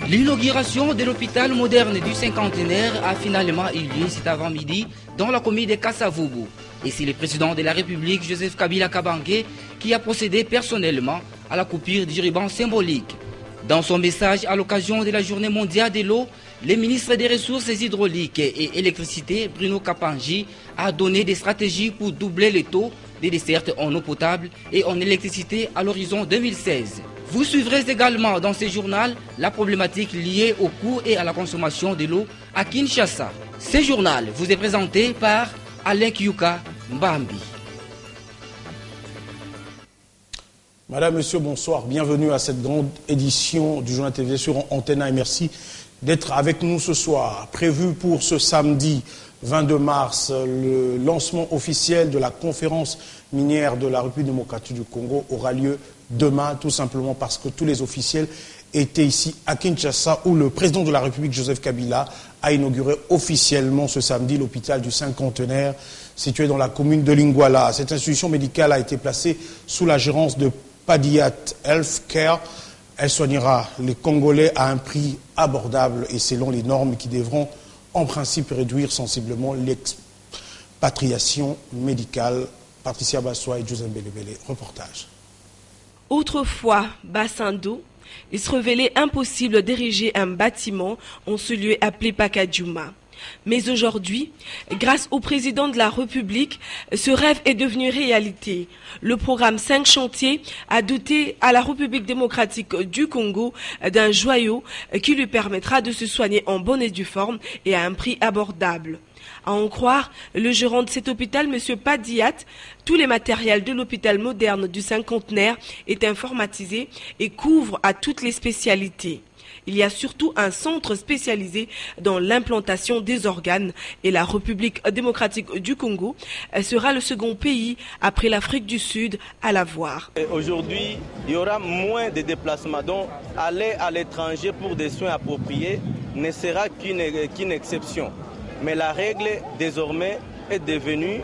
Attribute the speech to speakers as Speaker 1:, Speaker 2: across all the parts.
Speaker 1: L'inauguration de l'hôpital moderne du cinquantenaire a finalement eu lieu cet avant-midi dans la commune de Kasavubu. Et c'est le président de la République, Joseph Kabila Kabange, qui a procédé personnellement à la coupure du ruban symbolique. Dans son message à l'occasion de la journée mondiale de l'eau, le ministre des Ressources hydrauliques et électricité, Bruno Kapanji, a donné des stratégies pour doubler le taux des dessertes en eau potable et en électricité à l'horizon 2016. Vous suivrez également dans ce journal la problématique liée au coût et à la consommation de l'eau à Kinshasa. Ce journal vous est présenté par Alain Kyuka Mbambi.
Speaker 2: Madame, Monsieur, bonsoir. Bienvenue à cette grande édition du Journal TV sur Antena et merci d'être avec nous ce soir. Prévu pour ce samedi 22 mars, le lancement officiel de la conférence minière de la République démocratique du Congo aura lieu demain, tout simplement parce que tous les officiels étaient ici à Kinshasa où le président de la République, Joseph Kabila, a inauguré officiellement ce samedi l'hôpital du cinquantenaire situé dans la commune de Lingwala. Cette institution médicale a été placée sous la gérance de Padiat Healthcare. Elle soignera les Congolais à un prix abordable et selon les normes qui devront en principe réduire sensiblement l'expatriation médicale. Patricia Bassois et Joseph Belebele, reportage.
Speaker 3: Autrefois, bassin d'eau, il se révélait impossible d'ériger un bâtiment en ce lieu appelé Pakadjouma. Mais aujourd'hui, grâce au président de la République, ce rêve est devenu réalité. Le programme 5 chantiers a doté à la République démocratique du Congo d'un joyau qui lui permettra de se soigner en bonne et due forme et à un prix abordable. À en croire le gérant de cet hôpital, M. Padiat, tous les matériels de l'hôpital moderne du cinquantenaire est informatisé et couvre à toutes les spécialités. Il y a surtout un centre spécialisé dans l'implantation des organes et la République démocratique du Congo sera le second pays après l'Afrique du Sud à l'avoir.
Speaker 4: Aujourd'hui, il y aura moins de déplacements. Donc, aller à l'étranger pour des soins appropriés ne sera qu'une exception. Mais la règle, désormais, est devenue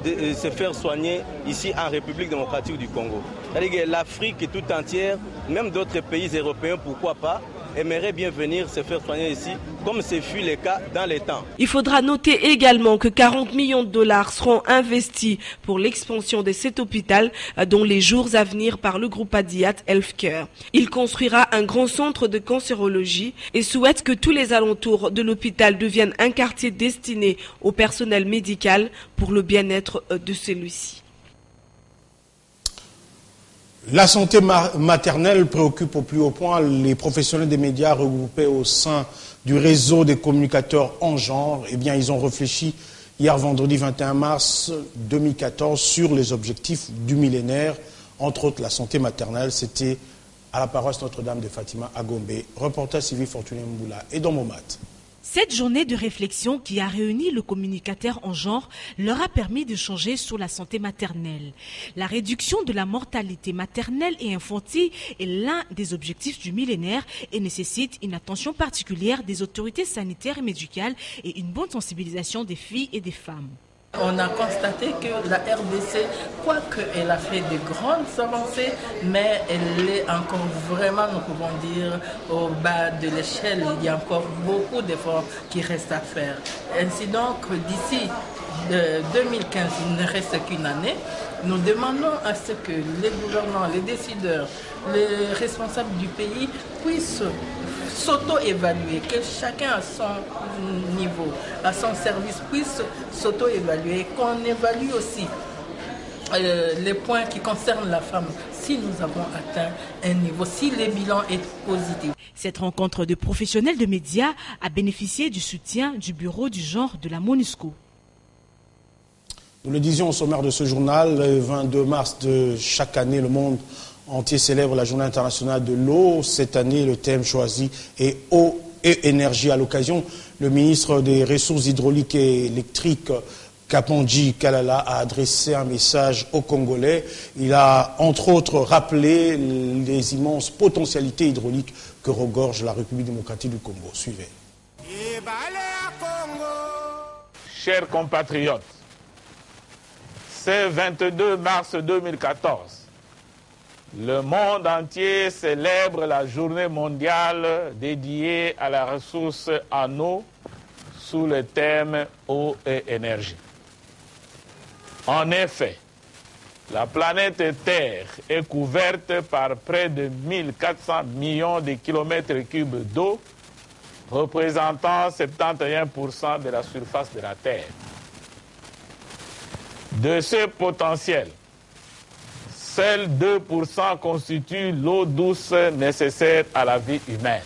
Speaker 4: de se faire soigner ici en République démocratique du Congo. C'est-à-dire que l'Afrique tout entière, même d'autres pays européens, pourquoi pas, aimeraient bien venir se faire soigner ici, comme ce fut le cas dans les temps.
Speaker 3: Il faudra noter également que 40 millions de dollars seront investis pour l'expansion de cet hôpital dans les jours à venir par le groupe Padiat Healthcare. Il construira un grand centre de cancérologie et souhaite que tous les alentours de l'hôpital deviennent un quartier destiné au personnel médical pour le bien-être de celui-ci.
Speaker 2: La santé maternelle préoccupe au plus haut point les professionnels des médias regroupés au sein du réseau des communicateurs en genre. Eh bien, ils ont réfléchi hier vendredi 21 mars 2014 sur les objectifs du millénaire, entre autres la santé maternelle. C'était à la paroisse Notre-Dame de Fatima à Gombe. Reportage Sylvie Fortuné Mboula et dans Momat.
Speaker 5: Cette journée de réflexion qui a réuni le communicateur en genre leur a permis de changer sur la santé maternelle. La réduction de la mortalité maternelle et infantile est l'un des objectifs du millénaire et nécessite une attention particulière des autorités sanitaires et médicales et une bonne sensibilisation des filles et des femmes.
Speaker 6: On a constaté que la RDC, quoique elle a fait de grandes avancées, mais elle est encore vraiment, nous pouvons dire, au bas de l'échelle. Il y a encore beaucoup d'efforts qui restent à faire. Ainsi donc, d'ici 2015, il ne reste qu'une année. Nous demandons à ce que les gouvernants, les décideurs, les responsables du pays puissent s'auto-évaluer, que chacun à son niveau, à son service puisse s'auto-évaluer, qu'on évalue aussi les points qui concernent la femme, si nous avons atteint un niveau, si le bilan est positif.
Speaker 5: Cette rencontre de professionnels de médias a bénéficié du soutien du Bureau du genre de la MONUSCO.
Speaker 2: Nous le disions au sommaire de ce journal, le 22 mars de chaque année, le monde entier célèbre la Journée internationale de l'eau. Cette année, le thème choisi est eau et énergie. À l'occasion, le ministre des Ressources hydrauliques et électriques, Kapandji Kalala a adressé un message aux Congolais. Il a entre autres rappelé les immenses potentialités hydrauliques que regorge la République démocratique du Congo. Suivez.
Speaker 7: Chers compatriotes, ce 22 mars 2014, le monde entier célèbre la journée mondiale dédiée à la ressource en eau sous le thème eau et énergie. En effet, la planète Terre est couverte par près de 1400 millions de kilomètres cubes d'eau, représentant 71% de la surface de la Terre. De ce potentiel, seuls 2% constituent l'eau douce nécessaire à la vie humaine.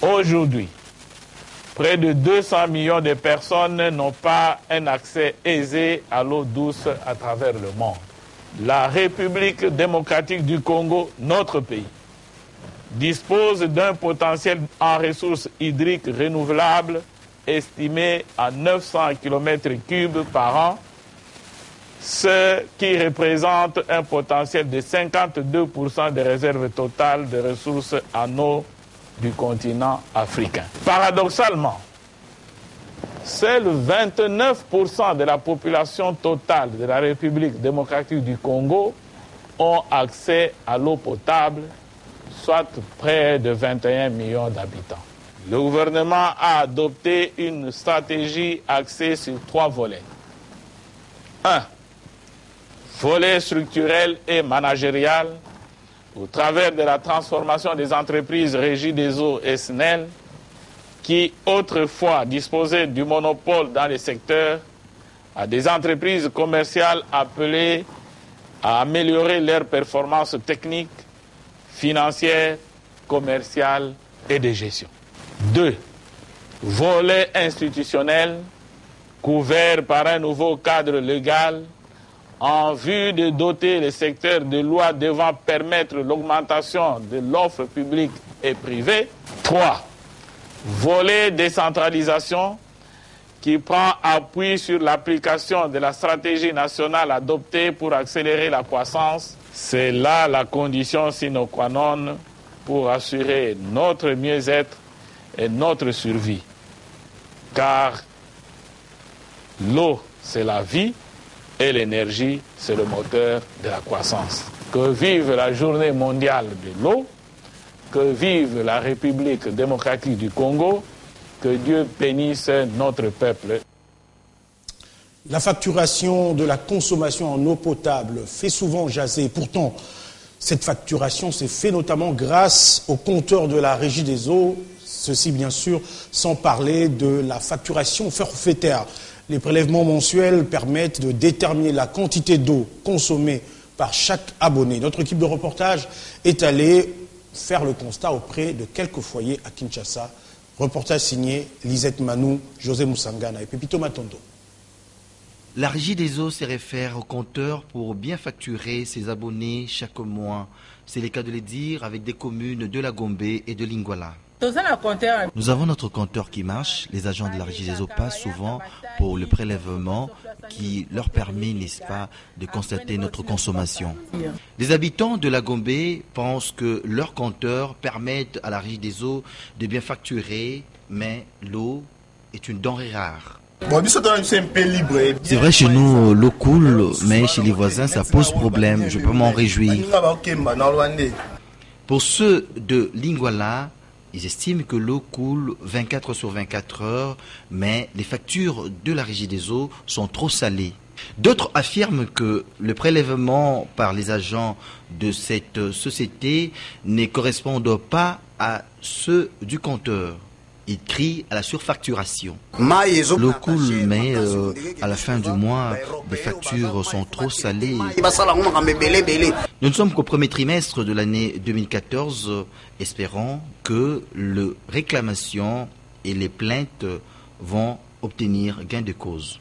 Speaker 7: Aujourd'hui, près de 200 millions de personnes n'ont pas un accès aisé à l'eau douce à travers le monde. La République démocratique du Congo, notre pays, dispose d'un potentiel en ressources hydriques renouvelables estimé à 900 km3 par an, ce qui représente un potentiel de 52% des réserves totales de ressources en eau du continent africain. Paradoxalement, seuls 29% de la population totale de la République démocratique du Congo ont accès à l'eau potable, soit près de 21 millions d'habitants. Le gouvernement a adopté une stratégie axée sur 3 volets. 1. Volet structurel et managérial, au travers de la transformation des entreprises régies des eaux et SNEL, qui autrefois disposaient du monopole dans les secteurs, à des entreprises commerciales appelées à améliorer leurs performances techniques, financières, commerciales et de gestion. 2. Volet institutionnel, couvert par un nouveau cadre légal, en vue de doter les secteurs de lois devant permettre l'augmentation de l'offre publique et privée. 3. Volet décentralisation qui prend appui sur l'application de la stratégie nationale adoptée pour accélérer la croissance. C'est là la condition sine qua non pour assurer notre mieux-être et notre survie. Car l'eau, c'est la vie. Et l'énergie, c'est le moteur de la croissance. Que vive la journée mondiale de l'eau, que vive la République démocratique du Congo, que Dieu bénisse notre peuple.
Speaker 2: La facturation de la consommation en eau potable fait souvent jaser. Pourtant, cette facturation s'est faite notamment grâce au compteur de la Régie des eaux. Ceci, bien sûr, sans parler de la facturation forfaitaire. Les prélèvements mensuels permettent de déterminer la quantité d'eau consommée par chaque abonné. Notre équipe de reportage est allée faire le constat auprès de quelques foyers à Kinshasa. Reportage signé Lisette Manou, José Moussangana et Pepito Matondo.
Speaker 8: La Régie des eaux se réfère au compteur pour bien facturer ses abonnés chaque mois. C'est le cas de le dire avec des communes de la Gombe et de Lingwala. Nous avons notre compteur qui marche. Les agents de la Régie des eaux passent souvent pour le prélèvement qui leur permet, n'est-ce pas, de constater notre consommation. Les habitants de la Gombe pensent que leurs compteurs permettent à la Régie des eaux de bien facturer, mais l'eau est une denrée rare. C'est vrai, chez nous, l'eau coule, mais chez les voisins, ça pose problème. Je peux m'en réjouir. Pour ceux de Lingwala, ils estiment que l'eau coule 24 sur 24 heures, mais les factures de la Régie des eaux sont trop salées. D'autres affirment que le prélèvement par les agents de cette société ne correspond pas à ceux du compteur. Ils crient à la surfacturation. L'eau coule, mais à la fin du mois, les factures sont trop salées. Nous ne sommes qu'au premier trimestre de l'année 2014. Espérons que les réclamations et les plaintes vont obtenir gain de cause.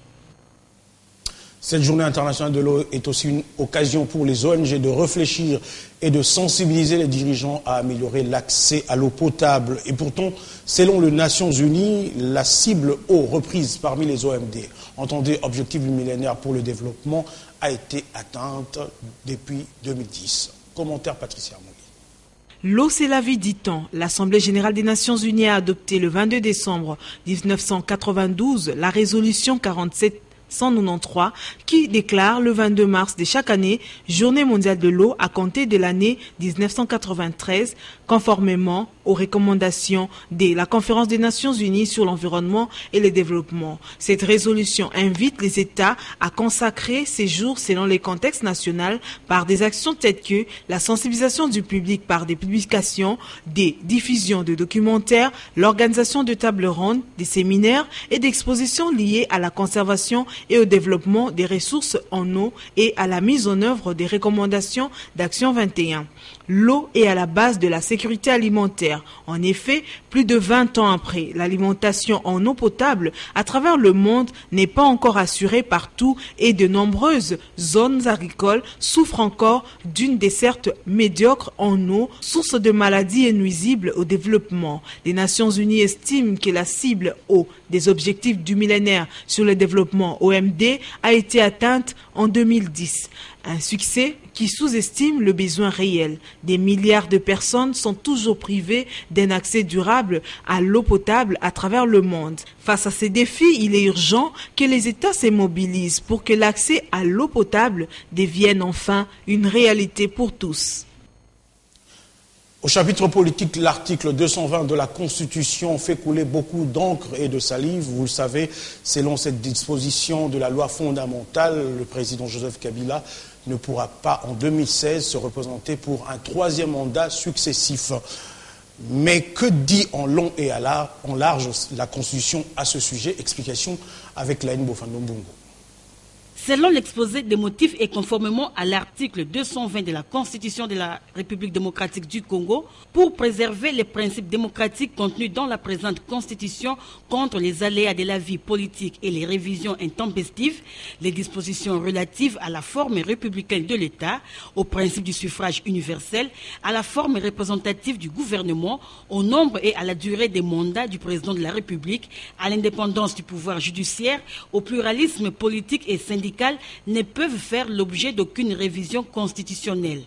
Speaker 2: Cette journée internationale de l'eau est aussi une occasion pour les ONG de réfléchir et de sensibiliser les dirigeants à améliorer l'accès à l'eau potable. Et pourtant, selon les Nations Unies, la cible eau reprise parmi les OMD, entendez objectif du millénaire pour le développement, a été atteinte depuis 2010. Commentaire Patricia Mouli.
Speaker 5: L'eau, c'est la vie, dit-on. L'Assemblée générale des Nations unies a adopté le 22 décembre 1992 la résolution 47-193 qui déclare le 22 mars de chaque année Journée mondiale de l'eau à compter de l'année 1993, conformément aux recommandations de la Conférence des Nations Unies sur l'environnement et le développement. Cette résolution invite les États à consacrer ces jours selon les contextes nationaux par des actions telles que la sensibilisation du public par des publications, des diffusions de documentaires, l'organisation de tables rondes, des séminaires et d'expositions liées à la conservation et au développement des ressources en eau et à la mise en œuvre des recommandations d'Action 21. L'eau est à la base de la sécurité alimentaire. En effet, plus de 20 ans après, l'alimentation en eau potable à travers le monde n'est pas encore assurée partout et de nombreuses zones agricoles souffrent encore d'une desserte médiocre en eau, source de maladies et nuisibles au développement. Les Nations Unies estiment que la cible eau des objectifs du millénaire sur le développement OMD a été atteinte en 2010. Un succès qui sous-estime le besoin réel. Des milliards de personnes sont toujours privées d'un accès durable à l'eau potable à travers le monde. Face à ces défis, il est urgent que les États se mobilisent pour que l'accès à l'eau potable devienne enfin une réalité pour tous.
Speaker 2: Au chapitre politique, l'article 220 de la Constitution fait couler beaucoup d'encre et de salive. Vous le savez, selon cette disposition de la loi fondamentale, le président Joseph Kabila ne pourra pas en 2016 se représenter pour un troisième mandat successif. Mais que dit en long et en large la Constitution à ce sujet? Explication avec Laine Bofando-Mbungo.
Speaker 9: Selon l'exposé des motifs et conformément à l'article 220 de la Constitution de la République démocratique du Congo, pour préserver les principes démocratiques contenus dans la présente Constitution contre les aléas de la vie politique et les révisions intempestives, les dispositions relatives à la forme républicaine de l'État, au principe du suffrage universel, à la forme représentative du gouvernement, au nombre et à la durée des mandats du président de la République, à l'indépendance du pouvoir judiciaire, au pluralisme politique et syndical, ne peuvent faire l'objet d'aucune révision constitutionnelle.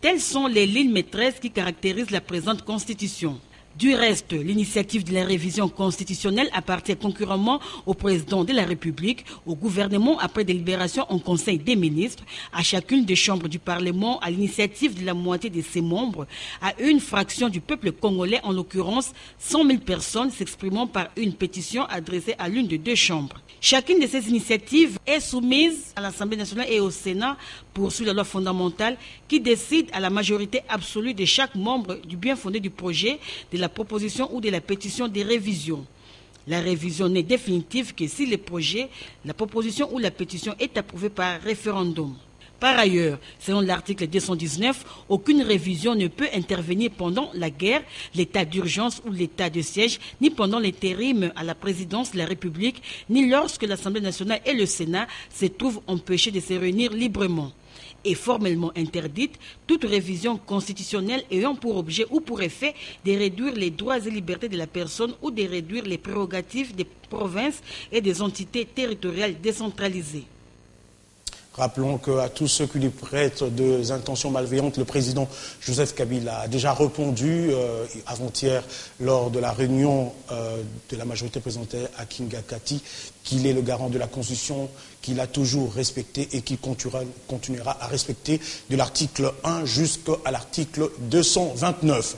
Speaker 9: Telles sont les lignes maîtresses qui caractérisent la présente Constitution. Du reste, l'initiative de la révision constitutionnelle appartient concurremment au président de la République, au gouvernement après délibération en Conseil des ministres, à chacune des chambres du Parlement, à l'initiative de la moitié de ses membres, à une fraction du peuple congolais, en l'occurrence 100 000 personnes s'exprimant par une pétition adressée à l'une des deux chambres. Chacune de ces initiatives est soumise à l'Assemblée nationale et au Sénat, poursuit la loi fondamentale qui décide à la majorité absolue de chaque membre du bien fondé du projet, de la proposition ou de la pétition de révision. La révision n'est définitive que si le projet, la proposition ou la pétition est approuvée par référendum. Par ailleurs, selon l'article 219, aucune révision ne peut intervenir pendant la guerre, l'état d'urgence ou l'état de siège, ni pendant l'intérim à la présidence de la République, ni lorsque l'Assemblée nationale et le Sénat se trouvent empêchés de se réunir librement. Est formellement interdite toute révision constitutionnelle ayant pour objet ou pour effet de réduire les droits et libertés de la personne ou de réduire les prérogatives des provinces et des entités territoriales décentralisées.
Speaker 2: Rappelons qu'à tous ceux qui lui prêtent des intentions malveillantes, le président Joseph Kabila a déjà répondu avant-hier lors de la réunion de la majorité présidentielle à Kingakati qu'il est le garant de la Constitution, qu'il a toujours respecté et qu'il continuera à respecter de l'article 1 jusqu'à l'article 229.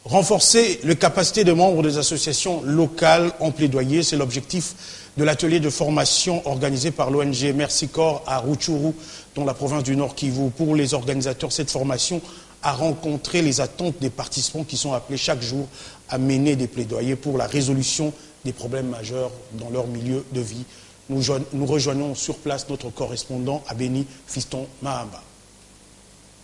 Speaker 2: Renforcer les capacités des membres des associations locales en plaidoyer, c'est l'objectif de l'atelier de formation organisé par l'ONG Merci Corps à Rutshuru, dans la province du Nord Kivu. Pour les organisateurs, cette formation a rencontré les attentes des participants qui sont appelés chaque jour à mener des plaidoyers pour la résolution des problèmes majeurs dans leur milieu de vie. Nous rejoignons sur place notre correspondant à Béni, Fiston Mahamba.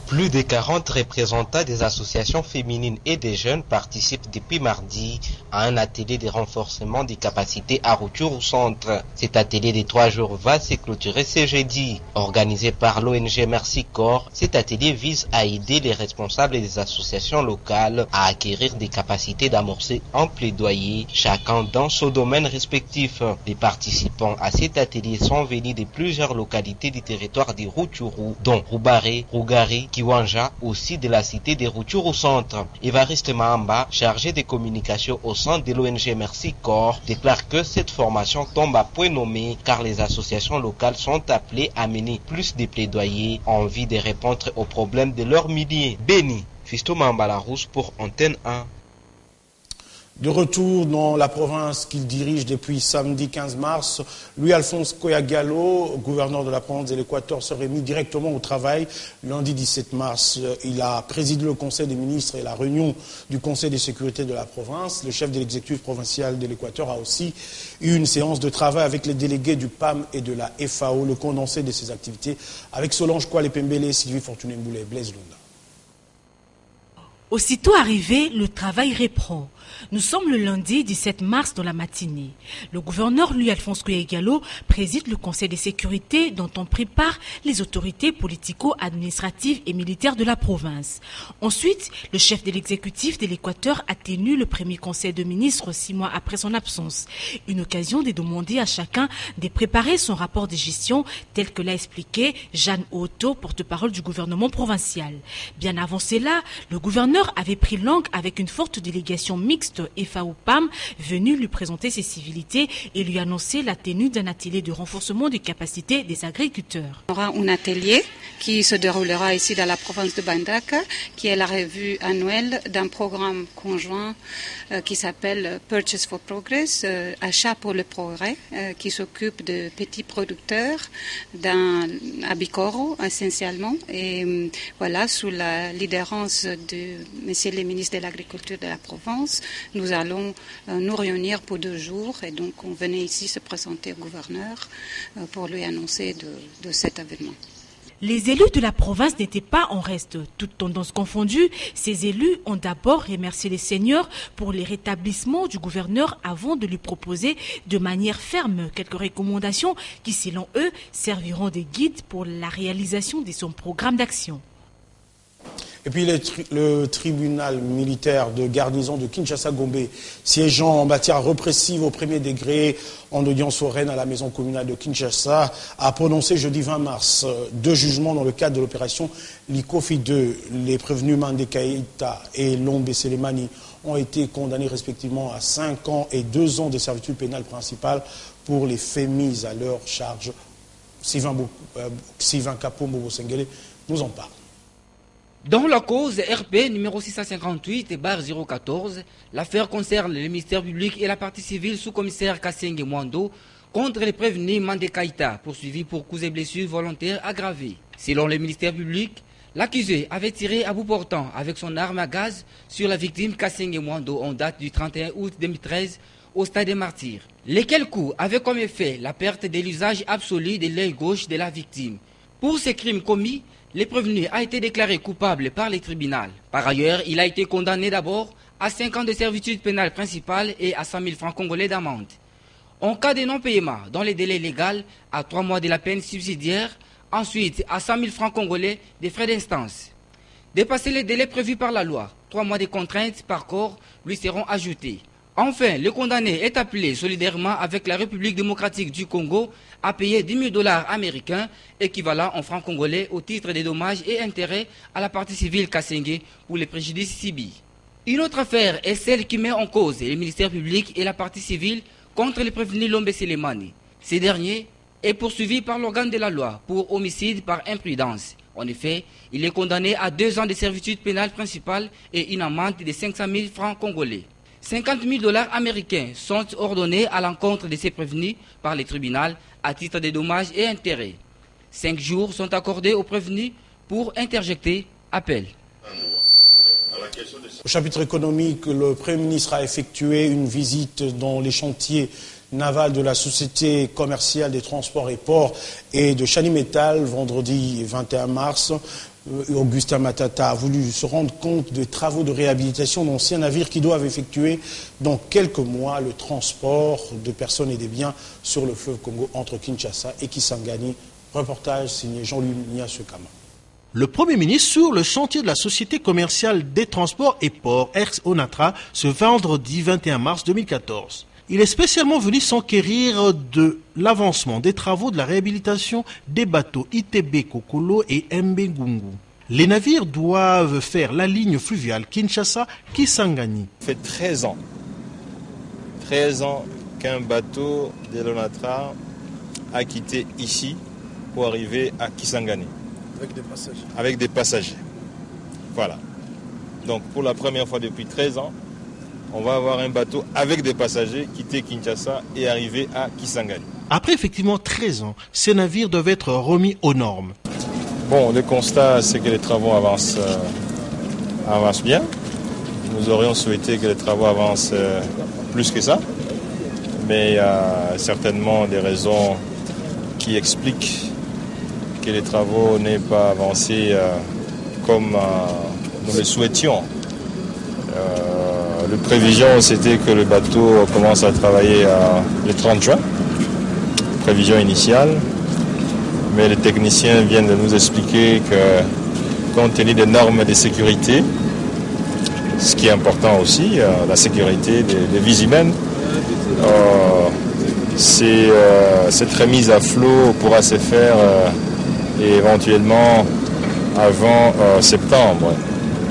Speaker 10: Plus de 40 représentants des associations féminines et des jeunes participent depuis mardi à un atelier de renforcement des capacités à Rutshuru Centre. Cet atelier de 3 jours va se clôturer ce jeudi. Organisé par l'ONG Merci Corps, cet atelier vise à aider les responsables des associations locales à acquérir des capacités d'amorcer un plaidoyer, chacun dans son domaine respectif. Les participants à cet atelier sont venus de plusieurs localités du territoire de Rutshuru, dont Rubare, Rugari, Kiwanja, aussi de la cité de Rutshuru Centre. Évariste Mahamba, chargé de communication au sein de l'ONG Merci Corps, déclare que cette formation tombe à point nommé car les associations locales sont appelées à mener plus de plaidoyers en vue de répondre aux problèmes de leur milieu. Béni, Fisto Mahamba Larousse pour Antenne 1.
Speaker 2: De retour dans la province qu'il dirige depuis samedi 15 mars, Louis-Alphonse Koya-Gallo, gouverneur de la province de l'Équateur, se remis directement au travail. Lundi 17 mars, il a présidé le Conseil des ministres et la réunion du Conseil de sécurité de la province. Le chef de l'exécutif provincial de l'Équateur a aussi eu une séance de travail avec les délégués du PAM et de la FAO. Le condensé de ses activités avec Solange Kouale-Pembele, Sylvie Fortuné-Mboulé et Blaise Lunda.
Speaker 5: Aussitôt arrivé, le travail reprend. Nous sommes le lundi 17 mars dans la matinée. Le gouverneur Louis-Alphonse Koya-Gallo préside le Conseil de sécurité dont on prépare les autorités politico-administratives et militaires de la province. Ensuite, le chef de l'exécutif de l'Équateur a tenu le premier Conseil de ministres 6 mois après son absence. Une occasion de demander à chacun de préparer son rapport de gestion tel que l'a expliqué Jeanne Otto, porte-parole du gouvernement provincial. Bien avant cela, le gouverneur avait pris langue avec une forte délégation mixte FAO-PAM venue lui présenter ses civilités et lui annoncer la tenue d'un atelier de renforcement des capacités des agriculteurs.
Speaker 11: On aura un atelier qui se déroulera ici dans la province de Bandaka, qui est la revue annuelle d'un programme conjoint qui s'appelle Purchase for Progress, achat pour le progrès, qui s'occupe de petits producteurs à Bikoro essentiellement. Et voilà, sous la leaderance de Monsieur le ministre de l'Agriculture de la province, nous allons nous réunir pour 2 jours et donc on venait ici se présenter au gouverneur pour lui annoncer de cet événement.
Speaker 5: Les élus de la province n'étaient pas en reste. Toutes tendances confondues, ces élus ont d'abord remercié les seigneurs pour les rétablissements du gouverneur avant de lui proposer de manière ferme quelques recommandations qui, selon eux, serviront de guide pour la réalisation de son programme d'action.
Speaker 2: Et puis le tribunal militaire de garnison de Kinshasa-Gombe, siégeant en matière répressive au premier degré en audience foraine à la maison communale de Kinshasa, a prononcé jeudi 20 mars 2 jugements dans le cadre de l'opération Likofi 2. Les prévenus Mandé Keïta et Lombe Selemani ont été condamnés respectivement à 5 ans et 2 ans de servitude pénale principale pour les faits mis à leur charge. Sylvain Kapo-Mbobosengele nous en parle.
Speaker 1: Dans la cause RP numéro 658/014, l'affaire concerne le ministère public et la partie civile sous-commissaire Kassenge Mwando contre les prévenus Mandé Keïta, poursuivis pour coups et blessures volontaires aggravés. Selon le ministère public, l'accusé avait tiré à bout portant avec son arme à gaz sur la victime Kassenge Mwando en date du 31 août 2013 au stade des Martyrs. Lesquels coups avaient comme effet la perte de l'usage absolu de l'œil gauche de la victime. Pour ces crimes commis, le prévenu a été déclaré coupable par le tribunal. Par ailleurs, il a été condamné d'abord à 5 ans de servitude pénale principale et à 100 000 francs congolais d'amende. En cas de non-paiement dans les délais légaux, à 3 mois de la peine subsidiaire, ensuite à 100 000 francs congolais des frais d'instance. Dépasser les délais prévus par la loi, 3 mois de contraintes par corps lui seront ajoutés. Enfin, le condamné est appelé solidairement avec la République démocratique du Congo à payer 10 000 $ américains, équivalent en francs congolais au titre des dommages et intérêts à la partie civile Kassenge pour les préjudices subis. Une autre affaire est celle qui met en cause le ministère public et la partie civile contre les prévenus Lombe Selemani. Ces derniers est poursuivi par l'organe de la loi pour homicide par imprudence. En effet, il est condamné à 2 ans de servitude pénale principale et une amende de 500 000 francs congolais. 50 000 $ américains sont ordonnés à l'encontre de ces prévenus par le tribunal à titre de dommages et intérêts. 5 jours sont accordés aux prévenus pour interjecter appel.
Speaker 2: Au chapitre économique, le Premier ministre a effectué une visite dans les chantiers navals de la Société commerciale des transports et ports et de Chani Metal vendredi 21 mars. Augustin Matata a voulu se rendre compte des travaux de réhabilitation d'anciens navires qui doivent effectuer dans quelques mois le transport de personnes et des biens sur le fleuve Congo entre Kinshasa et Kisangani. Reportage signé Jean-Louis Niasukama.
Speaker 12: Le Premier ministre sur le chantier de la Société commerciale des transports et ports, ex-Onatra, ce vendredi 21 mars 2014. Il est spécialement venu s'enquérir de l'avancement des travaux de la réhabilitation des bateaux ITB Kokolo et MB Gungu. Les navires doivent faire la ligne fluviale Kinshasa-Kisangani.
Speaker 13: Ça fait 13 ans qu'un bateau de l'Onatra a quitté ici pour arriver à Kisangani. Avec des passagers. Voilà. Donc pour la première fois depuis 13 ans, on va avoir un bateau avec des passagers quitter Kinshasa et arriver à Kisangani.
Speaker 12: Après effectivement 13 ans, ces navires doivent être remis aux normes.
Speaker 13: Bon, le constat, c'est que les travaux avancent bien. Nous aurions souhaité que les travaux avancent plus que ça. Mais il y a certainement des raisons qui expliquent que les travaux n'aient pas avancé comme nous le souhaitions. La prévision, c'était que le bateau commence à travailler le 30 juin, prévision initiale. Mais les techniciens viennent de nous expliquer que, compte tenu des normes de sécurité, ce qui est important aussi, la sécurité des vies humaines, cette remise à flot pourra se faire éventuellement avant septembre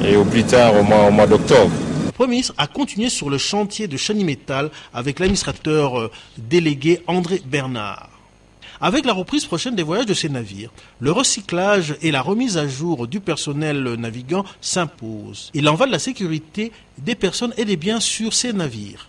Speaker 13: et au plus tard au mois d'octobre.
Speaker 12: Le Premier ministre a continué sur le chantier de Chanimetal avec l'administrateur délégué André Bernard. Avec la reprise prochaine des voyages de ces navires, le recyclage et la remise à jour du personnel navigant s'imposent. Il en va de la sécurité des personnes et des biens sur ces navires.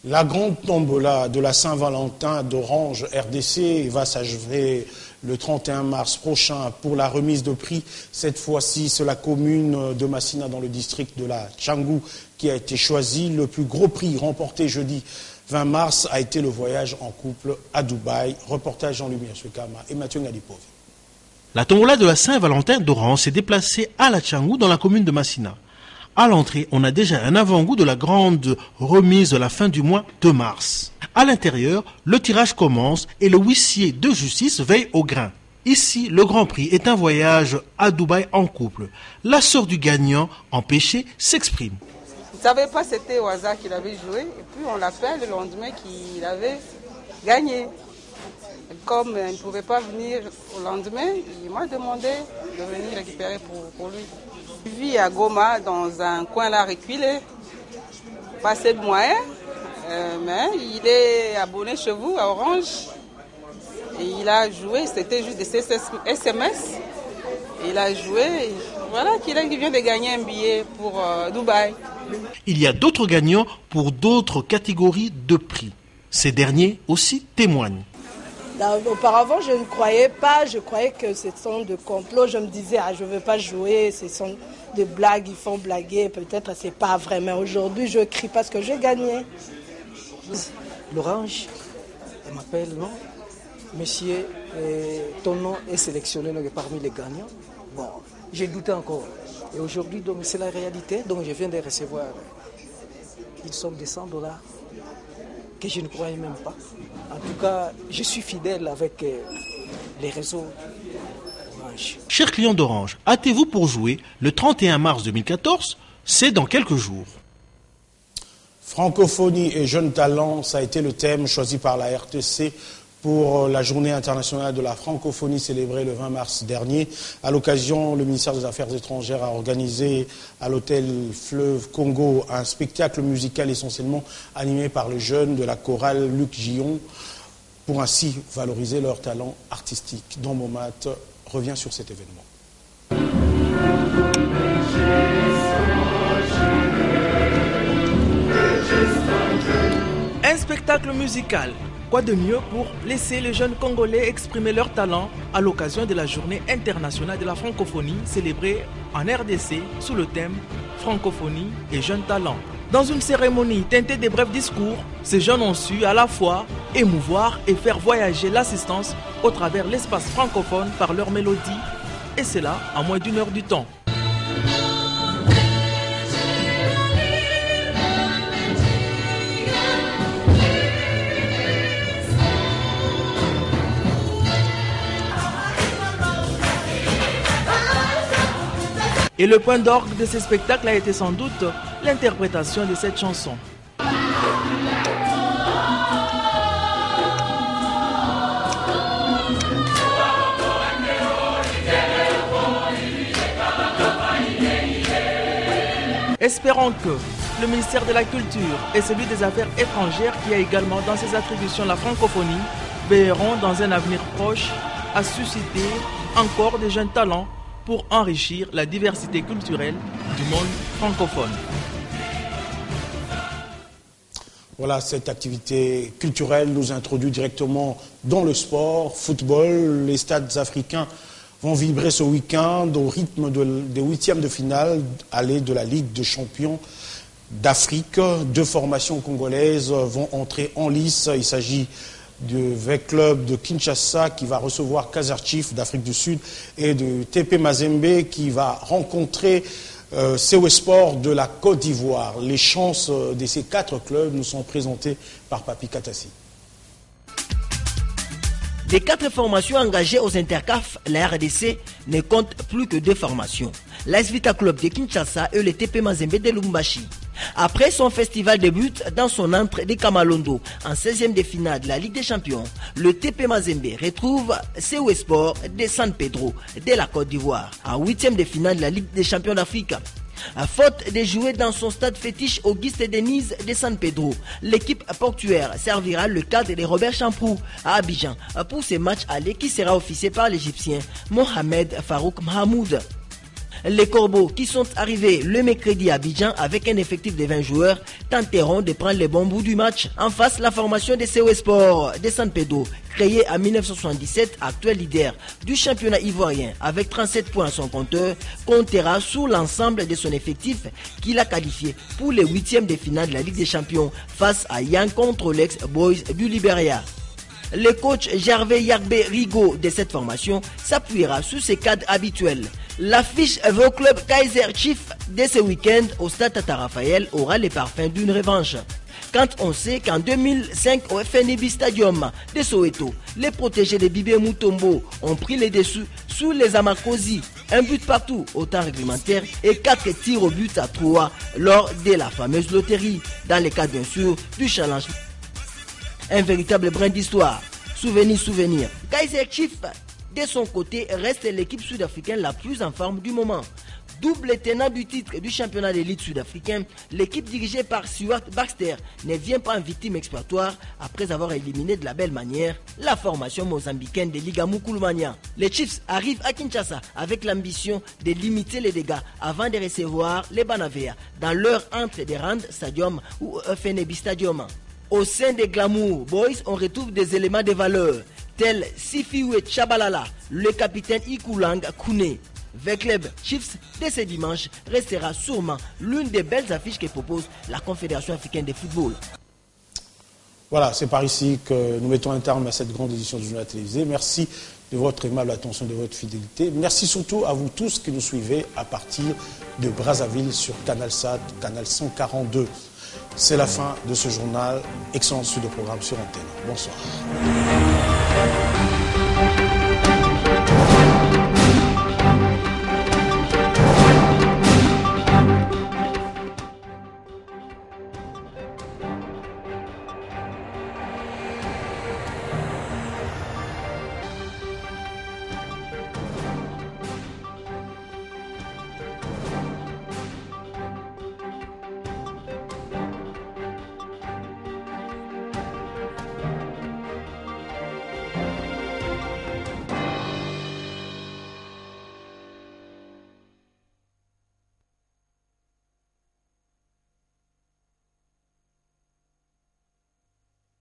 Speaker 2: La grande tombola de la Saint-Valentin d'Orange RDC va s'achever le 31 mars prochain pour la remise de prix. Cette fois-ci, c'est la commune de Massina dans le district de la Tchangou qui a été choisie. Le plus gros prix remporté jeudi 20 mars a été le voyage en couple à Dubaï. Reportage Jean-Louis Miasukama et Mathieu Ngalipovi.
Speaker 12: La tombola de la Saint-Valentin d'Orange s'est déplacée à la Tchangou dans la commune de Massina. À l'entrée, on a déjà un avant-goût de la grande remise de la fin du mois de mars. À l'intérieur, le tirage commence et le huissier de justice veille au grain. Ici, le grand prix est un voyage à Dubaï en couple. La sœur du gagnant, empêchée, s'exprime.
Speaker 14: Je ne savais pas c'était au hasard qu'il avait joué et puis on l'appelle le lendemain qu'il avait gagné. Et comme il ne pouvait pas venir au lendemain, il m'a demandé de venir récupérer pour lui. Il vit à Goma, dans un coin là reculé, pas assez de moyens, mais il est abonné chez vous à Orange. Et il a joué, c'était juste des SMS. Il a joué, et voilà qu'il vient de gagner un billet pour Dubaï.
Speaker 12: Il y a d'autres gagnants pour d'autres catégories de prix. Ces derniers aussi témoignent.
Speaker 15: Auparavant, je ne croyais pas, je croyais que ce sont de complots. Je me disais, je ne veux pas jouer, ce sont des blagues, ils font blaguer, peut-être ce n'est pas vrai. Mais aujourd'hui, je crie parce que j'ai gagné.
Speaker 16: L'Orange, elle m'appelle, non? Monsieur, ton nom est sélectionné parmi les gagnants. Bon, j'ai douté encore. Et aujourd'hui, donc, c'est la réalité. Donc, je viens de recevoir une somme de $100 que je ne croyais même pas. En tout cas, je suis fidèle avec les réseaux Orange.
Speaker 12: Chers clients d'Orange, hâtez-vous pour jouer le 31 mars 2014, c'est dans quelques jours.
Speaker 2: Francophonie et jeunes talents, ça a été le thème choisi par la RTC pour la journée internationale de la francophonie célébrée le 20 mars dernier. À l'occasion, le ministère des Affaires étrangères a organisé à l'hôtel Fleuve Congo un spectacle musical essentiellement animé par les jeunes de la chorale Luc Gillon pour ainsi valoriser leur talent artistique. Don Momat revient sur cet événement.
Speaker 17: Un spectacle musical. Quoi de mieux pour laisser les jeunes Congolais exprimer leur talent à l'occasion de la journée internationale de la francophonie célébrée en RDC sous le thème Francophonie et jeunes talents. Dans une cérémonie teintée de brefs discours, ces jeunes ont su à la fois émouvoir et faire voyager l'assistance au travers l'espace francophone par leur mélodie, Et c'est là à moins d'1 heure du temps. Et le point d'orgue de ce spectacle a été sans doute l'interprétation de cette chanson. Espérons que le ministère de la Culture et celui des Affaires étrangères, qui a également dans ses attributions la francophonie, veilleront dans un avenir proche à susciter encore de jeunes talents pour enrichir la diversité culturelle du monde francophone.
Speaker 2: Voilà, cette activité culturelle nous introduit directement dans le sport, football. Les stades africains vont vibrer ce week-end au rythme des huitièmes de finale aller de la Ligue des champions d'Afrique. 2 formations congolaises vont entrer en lice. Il s'agit du V-Club de Kinshasa qui va recevoir Kaizer Chiefs d'Afrique du Sud et de TP Mazembe qui va rencontrer COS Sport de la Côte d'Ivoire. Les chances de ces 4 clubs nous sont présentées par Papi Katassi.
Speaker 18: Des 4 formations engagées aux Intercaf, la RDC ne compte plus que 2 formations. L'AS Vita Club de Kinshasa et le TP Mazembe de Lubumbashi. Après son festival débute dans son entre de Kamalondo en 16e de finale de la Ligue des Champions, le TP Mazembe retrouve COS Sport de San Pedro de la Côte d'Ivoire en 8e de finale de la Ligue des Champions d'Afrique. À faute de jouer dans son stade fétiche Auguste Denise de San Pedro, l'équipe portuaire servira le cadre de Robert Champrou à Abidjan pour ce match aller qui sera officié par l'Égyptien Mohamed Farouk Mahamoud. Les Corbeaux, qui sont arrivés le mercredi à Abidjan avec un effectif de 20 joueurs, tenteront de prendre les bons bouts du match. En face, la formation de COS Sport de San Pedro, créée en 1977, actuel leader du championnat ivoirien avec 37 points à son compteur, comptera sur l'ensemble de son effectif qu'il a qualifié pour les 8e de finale de la Ligue des Champions face à Young Controlex Boys du Libéria. Le coach Gervais Yagbe Rigo de cette formation s'appuiera sur ses cadres habituels. L'affiche au club Kaizer Chiefs de ce week-end au stade Tata Raphaël aura les parfums d'une revanche. Quand on sait qu'en 2005 au FNB Stadium de Soweto, les protégés de Bibé Mutombo ont pris les dessus sous les Amakosi. Un but partout au temps réglementaire et 4 tirs au but à 3 lors de la fameuse loterie. Dans le cadre bien sûr du challenge. Un véritable brin d'histoire. Souvenir. Kaizer Chiefs, de son côté, reste l'équipe sud-africaine la plus en forme du moment. Double tenant du titre du championnat d'élite sud-africain, l'équipe dirigée par Stuart Baxter ne vient pas en victime expiatoire après avoir éliminé de la belle manière la formation mozambicaine de Liga Moukoulmania. Les Chiefs arrivent à Kinshasa avec l'ambition de limiter les dégâts avant de recevoir les Banavea dans leur entre des Rand Stadium ou FNB Stadium. Au sein des Glamour Boys, on retrouve des éléments de valeur tels Sifiwe Chabalala, le capitaine Ikulang Kune. V-Club Chiefs de ce dimanche restera sûrement l'une des belles affiches que propose la Confédération africaine de football.
Speaker 2: Voilà, c'est par ici que nous mettons un terme à cette grande édition du journal télévisé. Merci de votre aimable attention, de votre fidélité. Merci surtout à vous tous qui nous suivez à partir de Brazzaville sur Canal Sat, Canal 142. C'est la fin de ce journal. Excellente suite de programme sur Antenne. Bonsoir.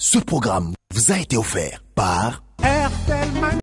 Speaker 19: Ce programme vous a été offert par RTL.